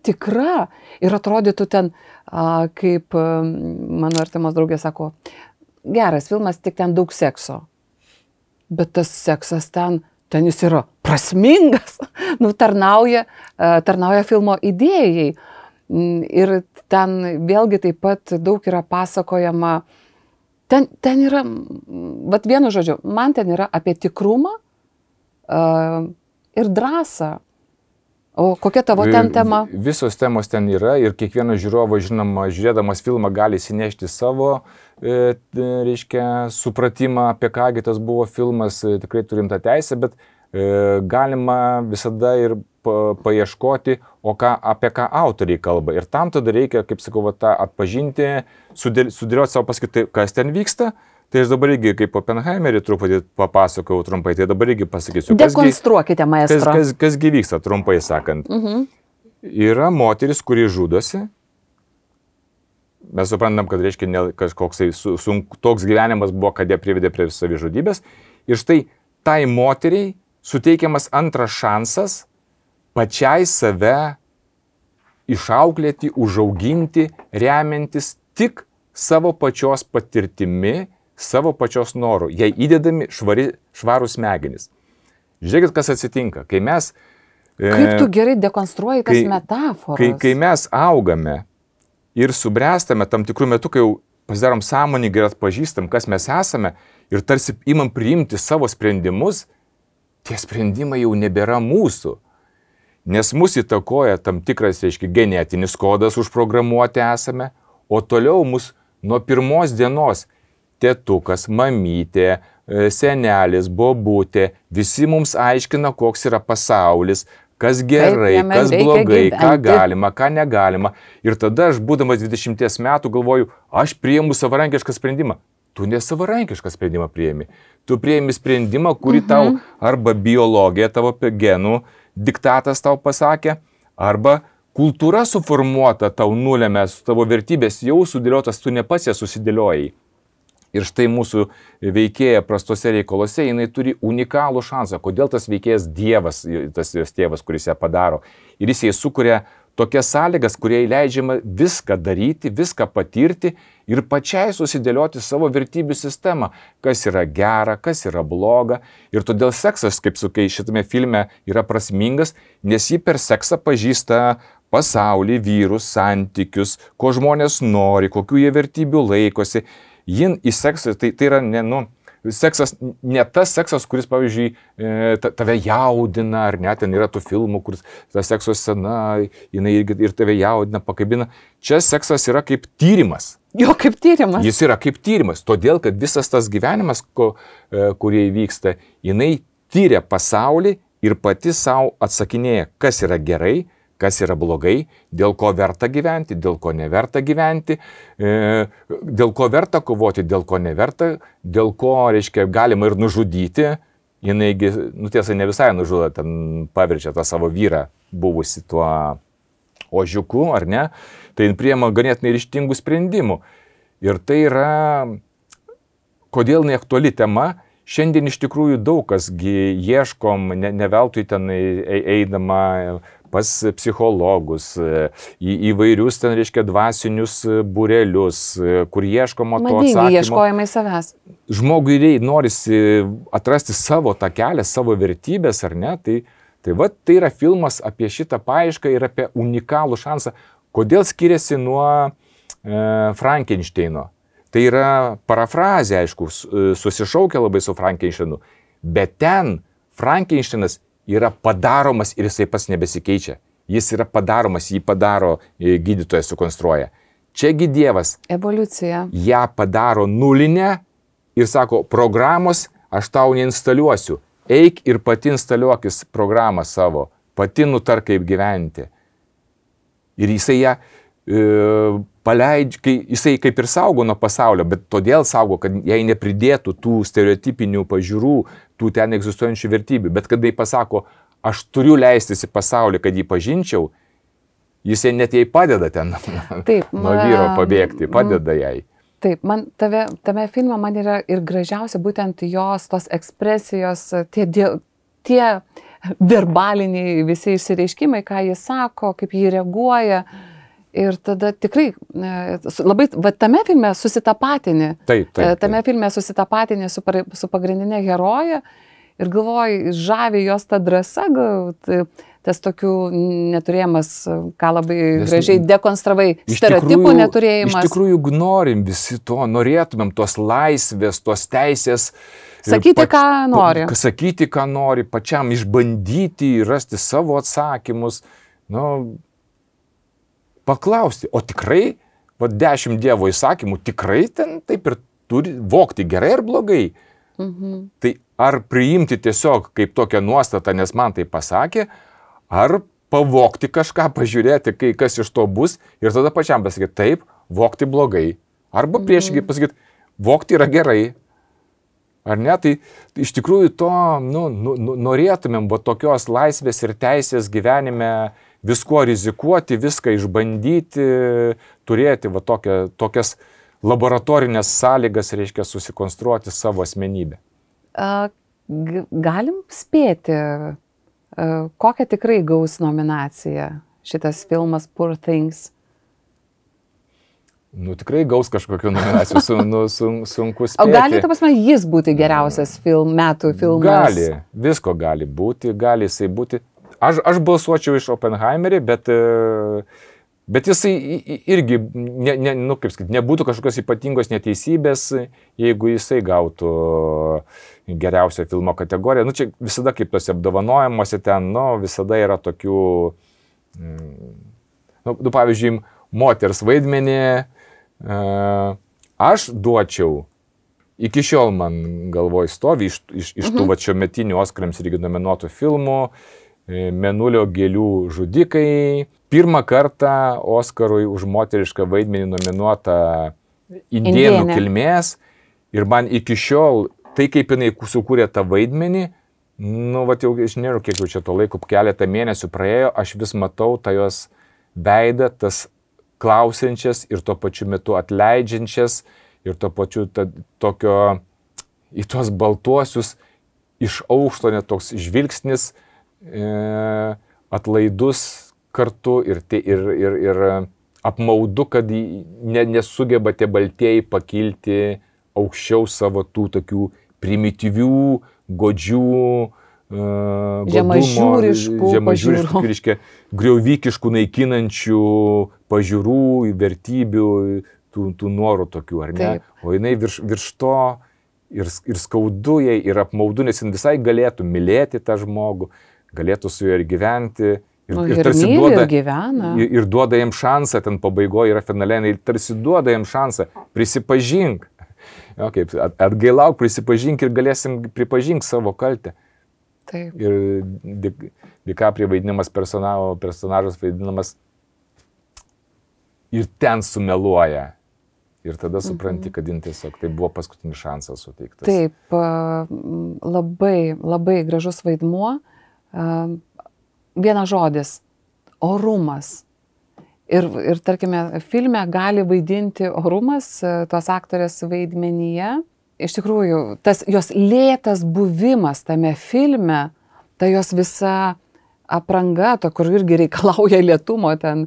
tikra ir atrodytų ten, kaip mano artimos draugės sako, geras filmas, tik ten daug sekso. Bet tas seksas ten jis yra prasmingas, tarnauja filmo idėjai. Ir ten vėlgi taip pat daug yra pasakojama. Ten yra, vat vienu žodžiu, man ten yra apie tikrumą ir drąsą. O kokia tavo ten tema? Visos temos ten yra ir kiekvienas žiūrovas, žinoma, žiūrėdamas filmą gali įsinešti savo, reiškia, supratimą, apie kągi tas buvo filmas, tikrai turim tą teisę, bet galima visada ir paieškoti, apie ką autoriai kalba. Ir tam tada reikia, kaip sakau, tą atpažinti, sudėlioti savo pasakyti, kas ten vyksta. Tai aš dabar irgi, kaip Oppenheimerį truputį papasakau trumpai, tai dabar irgi pasakysiu. Dekonstruokite, maestro. Kasgi vyksta, trumpai sakant. Yra moteris, kuri žudosi. Mes suprantam, kad reiškia kažkoks toks gyvenimas buvo, kad jie privedė prie savižudybės. Ir štai tai moteriai suteikiamas antras šansas pačiai save išauklėti, užauginti, remiantis tik savo pačios patirtimi, savo pačios noru, jai įdedami švarūs smegenys. Žiūrėkit, kas atsitinka. Kai mes... Kaip tu gerai dekonstruoji tas metaforas. Kai mes augame ir subręstame tam tikrų metų, kai jau pasidarom sąmoningai ir atpažįstam, kas mes esame, ir tarsi imam priimti savo sprendimus, tie sprendimai jau nebėra mūsų. Nes mūsų įtakoja tam tikras, reiškia, genetinis kodas užprogramuoti esame, o toliau mus nuo pirmos dienos tėtukas, mamytė, senelis, bobutė, visi mums aiškina, koks yra pasaulis, kas gerai, kas blogai, ką galima, ką negalima. Ir tada aš, būdamas 20 metų, galvoju, aš priimu savarankišką sprendimą. Tu nesavarankišką sprendimą priimi. Tu priimi sprendimą, kurį tau arba biologija, tavo genų diktatas tau pasakė, arba kultūra suformuota tau nulėmė, tavo vertybės jau sudėliotas, tu ne pats jas susidėliojai. Ir štai mūsų veikėja prastose reikalose, jinai turi unikalų šansą. Kodėl tas veikėjas Dievas, tas jos tėvas, kuris ją padaro. Ir jis jai sukuria tokias sąlygas, kurie leidžiama viską daryti, viską patirti ir pačiai susidėlioti savo vertybių sistemą, kas yra gera, kas yra bloga. Ir todėl seksas, kaip sakai, šitame filme yra prasmingas, nes jį per seksą pažįsta pasaulį, vyrus, santykius, ko žmonės nori, kokių jie vertybių laikosi. Jin į seksą, tai yra seksas, ne tas seksas, kuris, pavyzdžiui, tave jaudina, ar ne, ten yra tų filmų, kur ta sekso scena, jinai ir tave jaudina, pakabina. Čia seksas yra kaip tyrimas. Jo, kaip tyrimas. Jis yra kaip tyrimas, todėl, kad visas tas gyvenimas, kurie vyksta, jinai tyria pasaulį ir pati savo atsakinėja, kas yra gerai, kas yra blogai, dėl ko verta gyventi, dėl ko neverta gyventi, dėl ko verta kovoti, dėl ko neverta, dėl ko, reiškia, galima ir nužudyti. Jinai, tiesa, ne visai nužudo, ten paverčia tą savo vyrą buvusi tuo ožiuku, ar ne, tai priima ganėtinai ryžtingų sprendimų. Ir tai yra, kodėl neaktuali tema. Šiandien iš tikrųjų daug kasgi ieškom, ne veltui ten eidama pas psichologus, įvairius ten, reiškia, dvasinius būrelius, kur ieškoma to atsakymo. Madingi ieškojimai savęs. Žmogui norisi atrasti savo tą kelią, savo vertybės, ar ne? Tai yra filmas apie šitą paiešką ir apie unikalų šansą. Kodėl skiriasi nuo Frankensteino? Tai yra parafrazė, aišku, susišaukia labai su Frankensteinu, bet ten Frankensteinas yra padaromas ir jisai pats nebesikeičia. Jis yra padaromas, jį padaro gydytojas sukonstruoja. Čiagi Dievas. Evoliucija. Ją padaro nulinę ir sako, programos aš tau neinstaliuosiu. Eik ir pati instaliuokis programą savo, pati nutark kaip gyventi. Ir jisai ją paleidžia, jisai kaip ir saugo nuo pasaulio, bet todėl saugo, kad jai nepridėtų tų stereotipinių pažiūrų, tų ten egzistuojančių vertybių. Bet kada jai pasako, aš turiu leistis į pasaulį, kad jį pažinčiau, jisai net jai padeda ten nuo vyro pabėgti, padeda jai. Taip, tame filme man yra ir gražiausia būtent jos tos ekspresijos, tie verbaliniai visi išsireiškimai, ką jis sako, kaip jį reaguoja. Ir tada tikrai labai, tame filme susitapatini. Taip. Tame filme susitapatini su pagrindinė heroja ir galvoju, žavi jos ta drąsa, tas tokių neturėjimas, ką labai gražiai dekonstravai, stereotipų neturėjimas. Iš tikrųjų norim visi to, norėtumėm tos laisvės, tos teisės. Sakyti, ką nori. Sakyti, ką nori, pačiam išbandyti, rasti savo atsakymus. Paklausti, o tikrai, 10 Dievo įsakymų, tikrai ten taip ir turi vogti gerai ar blogai? Tai ar priimti tiesiog kaip tokią nuostatą, nes man tai pasakė, ar pavogti kažką, pažiūrėti, kas iš to bus ir tada pačiam pasakyti, taip, vogti blogai. Arba priešingai pasakyti, vogti yra gerai. Ar ne? Tai iš tikrųjų to norėtumėm tokios laisvės ir teisės gyvenime, visko rizikuoti, viską išbandyti, turėti tokias laboratorinės sąlygas, reiškia susikonstruoti savo asmenybę. Galim spėti, kokią tikrai gaus nominaciją šitas filmas Poor Things? Tikrai gaus kažkokių nominacijų, sunku spėti. O gali, ta prasme, jis būti geriausias metų filmas? Gali, visko gali būti, gali jisai būti. Aš balsuočiau iš Oppenheimerį, bet jisai irgi, kaip sakyti, nebūtų kažkokios ypatingos neteisybės, jeigu jisai gautų geriausią filmo kategoriją. Čia visada kaip tose apdovanojimuose ten, visada yra tokių, pavyzdžiui, moters vaidmenį, aš duočiau, iki šiol man galvoj stovi iš tų šiometinių Oskarams irgi nominuotų filmų, Mėnulio gėlių žudikai. Pirmą kartą Oskarui už moterišką vaidmenį nominuota indėnų kilmės. Ir man iki šiol, tai kaip jinai sukūrė tą vaidmenį, jau aš nežinau, kiek jau čia to laiko, keletą mėnesių praėjo, aš vis matau tą jos veidą, tas klausiančias ir tuo pačiu metu atleidžiančias ir tuo pačiu tokio į tuos baltuosius iš aukšto net toks žvilgsnis, atlaidus kartu ir apmaudu, kad nesugeba tie baltieji pakilti aukščiau savo tų tokių primityvių, godžių, žemažiūriškų, griovikiškų, naikinančių pažiūrų, vertybių, tų norų tokių, ar ne? Taip. O jinai virš to ir skaudu jai, ir apmaudu, nes jin visai galėtų mylėti tą žmogų, galėtų su juo ir gyventi. Ir tarsi ir duoda jam šansą, ten pabaigoje yra finale, ir tarsi duoda jam šansą, prisipažink. Atgailauk, prisipažink ir galėsim pripažink savo kaltę. Taip. Ir DiCaprio vaidinamas personažas vaidinamas ir ten sumeluoja. Ir tada supranti, kad jin tiesiog tai buvo paskutinis šansas suteiktas. Taip, labai gražus vaidmuo. Vienas žodis – orumas. Ir tarkime, filme gali vaidinti orumas tos aktorės vaidmenyje, iš tikrųjų, tas jos lėtas buvimas tame filme, ta jos visa apranga, to, kur irgi reikalauja lėtumo, ten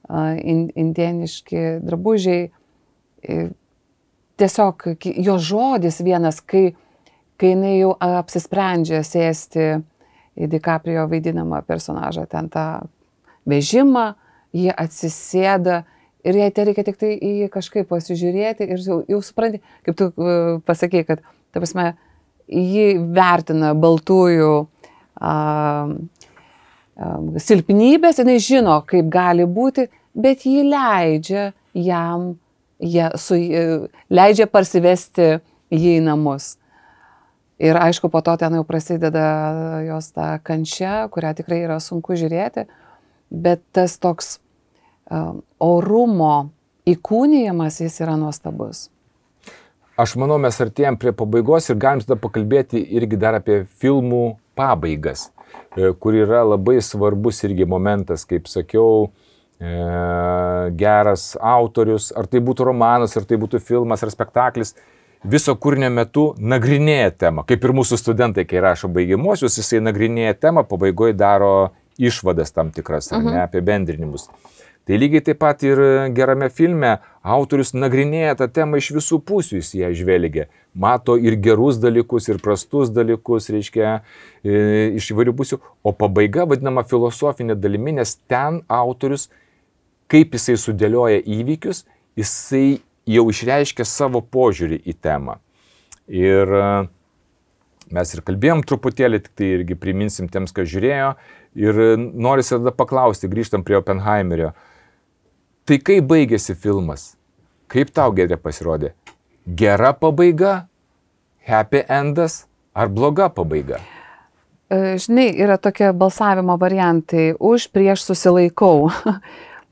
indieniški drabužiai, tiesiog jo žodis vienas, kai jinai jau apsisprendžia sėsti į DiCaprio vaidinamą personažą, ten tą vežimą, jie atsisėda ir jai reikia tik tai į jį kažkaip pasižiūrėti ir jau supranti, kaip tu pasakei, kad, ta prasme, jį vertina baltųjų silpnybės, jinai žino, kaip gali būti, bet jį leidžia jam, leidžia parsivesti jį į namus. Ir aišku, po to ten jau prasideda jos ta kančia, kurią tikrai yra sunku žiūrėti, bet tas toks orumo įkūnijimas, jis yra nuostabus. Aš manau, mes artėjom prie pabaigos ir galim tada pakalbėti irgi dar apie filmų pabaigas, kur yra labai svarbus irgi momentas, kaip sakiau, geras autorius, ar tai būtų romanas, ar tai būtų filmas, ar spektaklis, viso kūrinio metu nagrinėja temą. Kaip ir mūsų studentai, kai rašo baigiamuosius, jisai nagrinėja temą, pabaigoje daro išvadas tam tikras, ar ne, apibendrinimus. Tai lygiai taip pat ir gerame filme autorius nagrinėja tą temą iš visų pusių, jis ją žvelgia. Mato ir gerus dalykus, ir prastus dalykus, reiškia, iš įvairių pusių. O pabaiga vadinama filosofinė dalimi, nes ten autorius, kaip jisai sudėlioja įvykius, jisai jau išreiškia savo požiūrį į temą. Ir mes ir kalbėjom truputėlį, tik tai irgi priminsim tiems, kas žiūrėjo. Ir norisi tada paklausti, grįžtam prie Oppenheimerio. Tai kaip baigėsi filmas? Kaip tau, Giedre, pasirodė? Gera pabaiga? Happy endas? Ar bloga pabaiga? Žinai, yra tokie balsavimo variantai. Už, prieš, susilaikau.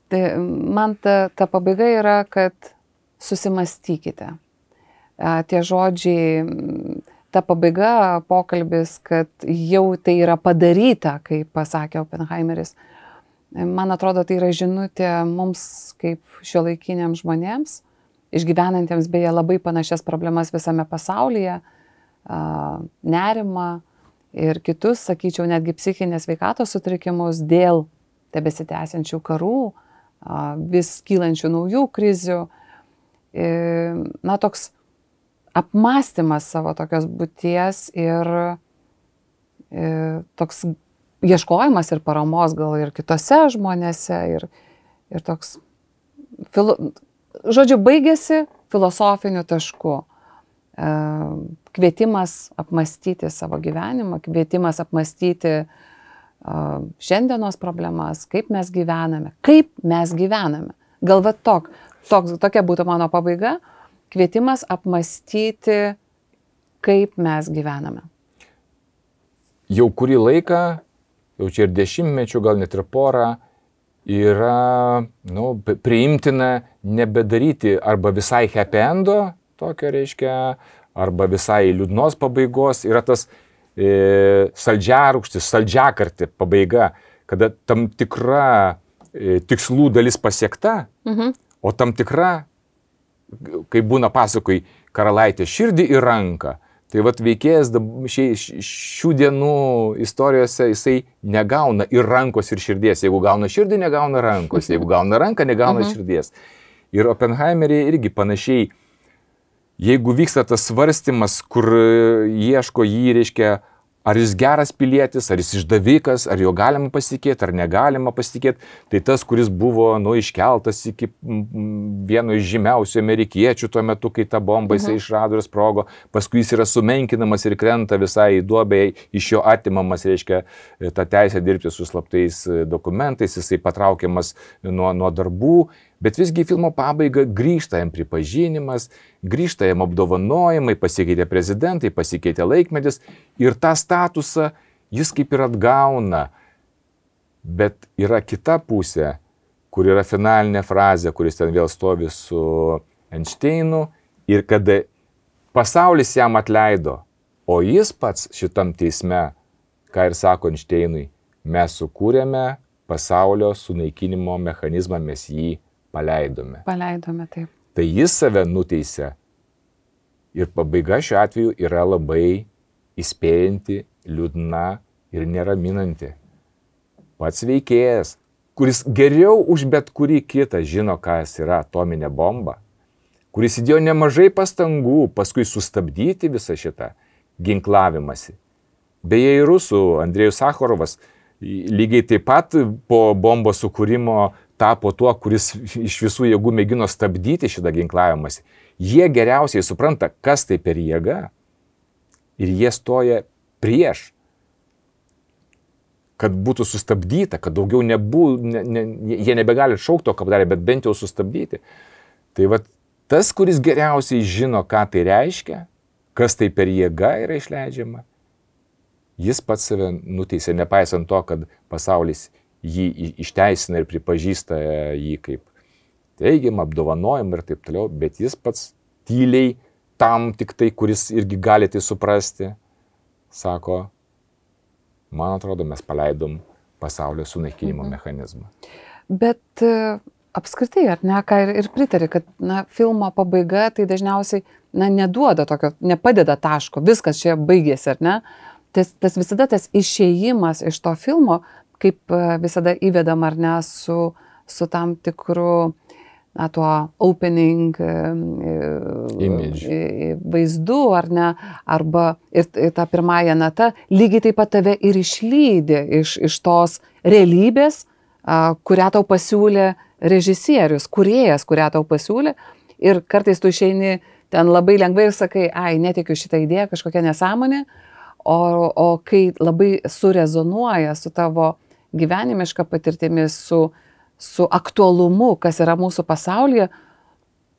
Tai man ta pabaiga yra, kad susimastykite. Tie žodžiai, ta pabaiga, pokalbis, kad jau tai yra padaryta, kaip pasakė Oppenheimeris. Man atrodo, tai yra žinutė mums kaip šiuolaikiniams žmonėms, išgyvenantiems beje labai panašias problemas visame pasaulyje, nerimą ir kitus, sakyčiau, netgi psichinės sveikatos sutrikimus dėl tebesitęsiančių karų, vis kylančių naujų krizių. Na, toks apmąstymas savo tokios būties ir toks ieškojimas ir paramos gal ir kitose žmonėse ir toks, žodžiu, baigėsi filosofiniu tašku. Kvietimas apmąstyti savo gyvenimą, kvietimas apmąstyti šiandienos problemas, kaip mes gyvename. Gal va tokia būtų mano pabaiga, kvietimas apmąstyti, kaip mes gyvename. Jau kurį laiką, jau čia ir 10 mečių, gal net ir porą, yra priimtina nebedaryti arba visai happy endo, tokio reiškia, arba visai liūdnos pabaigos. Yra tas saldžiarūgštis, saldžiakartį pabaiga, kada tam tikra tikslų dalis pasiekta, o tam tikra, kaip būna pasakoj, karalaitė širdį į ranką. Tai vat veikėjas šių dienų istorijose jisai negauna ir rankos, ir širdies. Jeigu gauna širdį, negauna rankos. Jeigu gauna ranką, negauna širdies. Ir Oppenheimerį irgi panašiai. Jeigu vyksta tas svarstymas, kur ieško jį, reiškia, ar jis geras pilietis, ar jis išdavikas, ar jo galima pasitikėti, ar negalima pasitikėti, tai tas, kuris buvo iškeltas iki vieno iš žymiausių amerikiečių tuo metu, kai ta bomba jisai išrado ir sprogo, paskui jis yra sumenkinamas ir krenta visai į duobę, iš jo atimamas, reiškia, tą teisę dirbti su slaptais dokumentais, jisai patraukiamas nuo darbų. Bet visgi filmo pabaiga grįžta jam pripažinimas, grįžta jam apdovanojimai, pasikeitė prezidentai, pasikeitė laikmetis ir tą statusą jis kaip ir atgauna. Bet yra kita pusė, kur yra finalinė frazė, kuris ten vėl stovi su Einšteinu ir kada pasaulis jam atleido, o jis pats šitam teisme, ką ir sako Einšteinui, mes sukūrėme pasaulio sunaikinimo mechanizmą, mes jį paleidome. Paleidome, taip. Tai jis save nuteisė Ir pabaiga šiuo atveju yra labai įspėjanti, liūdna ir neraminanti. Pats veikėjas, kuris geriau už bet kurį kitą žino, kas yra atominė bomba, kuris įdėjo nemažai pastangų paskui sustabdyti visą šitą ginklavimąsi. Beje, ir rusų Andrejus Sacharovas lygiai taip pat po bombos sukūrimo tapo tuo, kuris iš visų jėgų mėgino stabdyti šitą ginklavimąsi. Jie geriausiai supranta, kas tai per jėga, ir jie stoja prieš, kad būtų sustabdyta, kad daugiau jie nebegali šaukti to, ką padarė, bet bent jau sustabdyti. Tai va, tas, kuris geriausiai žino, ką tai reiškia, kas tai per jėga yra išleidžiama, jis pats save nuteisė, nepaisant to, kad pasaulis jį išteisina ir pripažįsta jį kaip teigiamą apdovanojimą ir taip toliau, bet jis pats tyliai tam tik tai, kuris irgi gali tai suprasti, sako, man atrodo, mes paleidom pasaulio sunaikinimo mechanizmą. Bet apskritai, ar ne, ką ir pritari, kad filmo pabaiga tai dažniausiai neduoda tokio, nepadeda taško, viskas čia baigėsi, ar ne? Tas visada tas išėjimas iš to filmo, kaip visada įvedam, ar ne, su tam tikru tuo opening vaizdu, ar ne, arba ir ta pirmąja nata, lygiai taip pat tave ir išlydi iš tos realybės, kurią tau pasiūlė režisierius, kūrėjas, kurią tau pasiūlė, ir kartais tu išeini ten labai lengvai ir sakai, ai, netikiu šitą idėją, kažkokia nesąmonė, o kai labai surezonuoja su tavo gyvenimiška patirtimi, su aktualumu, kas yra mūsų pasaulyje,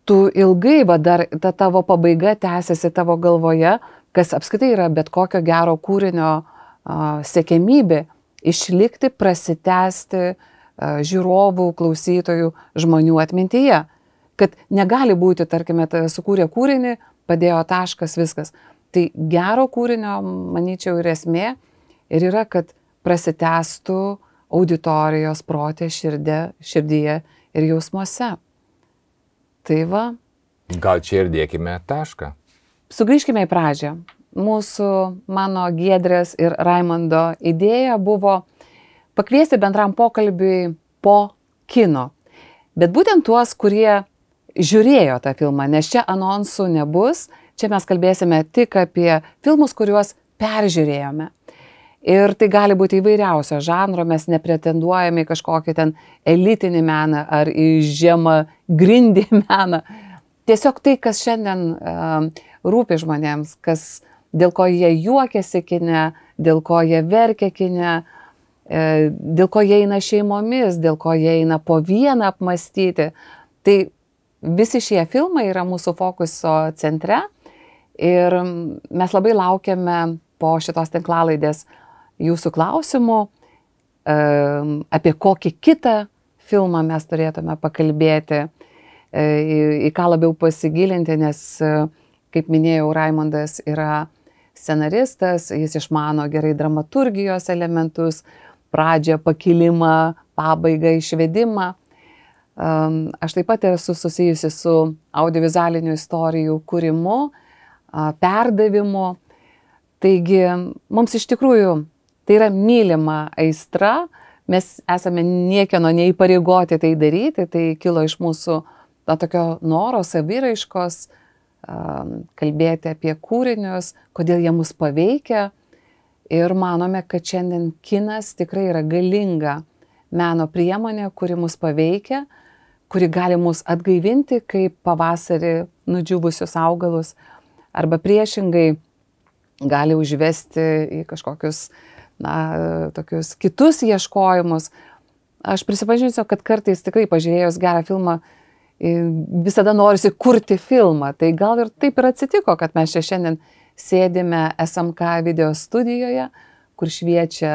tu ilgai, dar ta tavo pabaiga tęsiasi tavo galvoje, kas apskritai yra bet kokio gero kūrinio siekiamybė, išlikti, prasitęsti žiūrovų, klausytojų, žmonių atmintyje. Kad negali būti, tarkime, sukūrė kūrinį, padėjo taškas, viskas. Tai gero kūrinio, manyčiau, ir esmė ir yra, kad prasitęstų auditorijos protė, širdyje ir jausmuose. Tai va. Gal čia ir dėkime tašką. Sugrįžkime į pradžią. Mano Giedrės ir Raimondo idėja buvo pakviesti bendram pokalbiui po kino. Bet būtent tuos, kurie žiūrėjo tą filmą, nes čia anonsų nebus. Čia mes kalbėsime tik apie filmus, kuriuos peržiūrėjome. Ir tai gali būti įvairiausio žanro, mes nepretenduojame į kažkokį ten elitinį meną ar į žemą grindį meną. Tiesiog tai, kas šiandien rūpi žmonėms, dėl ko jie juokiasi kine, dėl ko jie verkia kine, dėl ko jie eina šeimomis, dėl ko jie eina po vieną apmastyti. Tai visi šie filmai yra mūsų fokuso centre. Ir mes labai laukiame po šitos tinklalaidės jūsų klausimų, apie kokį kitą filmą mes turėtume pakalbėti, į ką labiau pasigilinti, nes, kaip minėjau, Raimondas yra scenaristas, jis išmano gerai dramaturgijos elementus, pradžią, pakilimą, pabaigą, išvedimą. Aš taip pat esu susijusi su audiovizualinių istorijų kūrimu, perdavimu. Taigi, mums iš tikrųjų tai yra mylima aistra, mes esame niekieno neįpareigoti tai daryti, tai kilo iš mūsų tokio noro, saviraiškos, kalbėti apie kūrinius, kodėl jie mus paveikia, ir manome, kad šiandien kinas tikrai yra galinga meno priemonė, kuri mus paveikia, kuri gali mus atgaivinti kaip pavasarį nudžiūvusius augalus, arba priešingai gali užvesti į kažkokius, tokius kitus ieškojimus. Aš prisipažinsiu, kad kartais tikrai pažiūrėjus gerą filmą, visada norisi kurti filmą. Tai gal ir taip ir atsitiko, kad mes čia šiandien sėdime SMK video studijoje, kur šviečia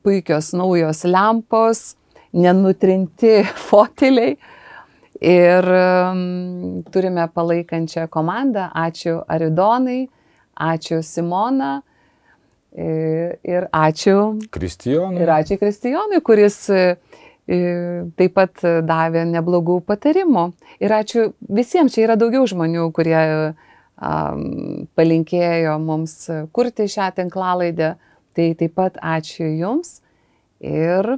puikios naujos lempos, nenutrinti foteliai. Ir turime palaikančią komandą. Ačiū Aridonai, ačiū Simona ir ačiū Kristijonui. Ir ačiū Kristijonui, kuris taip pat davė neblogų patarimų. Ir ačiū visiems, čia yra daugiau žmonių, kurie palinkėjo mums kurti šią tinklalaidę. Tai taip pat ačiū Jums ir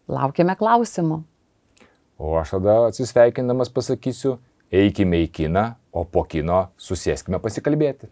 laukiame klausimų. O aš tada atsisveikindamas pasakysiu, eikime į kiną, o po kino susėskime pasikalbėti.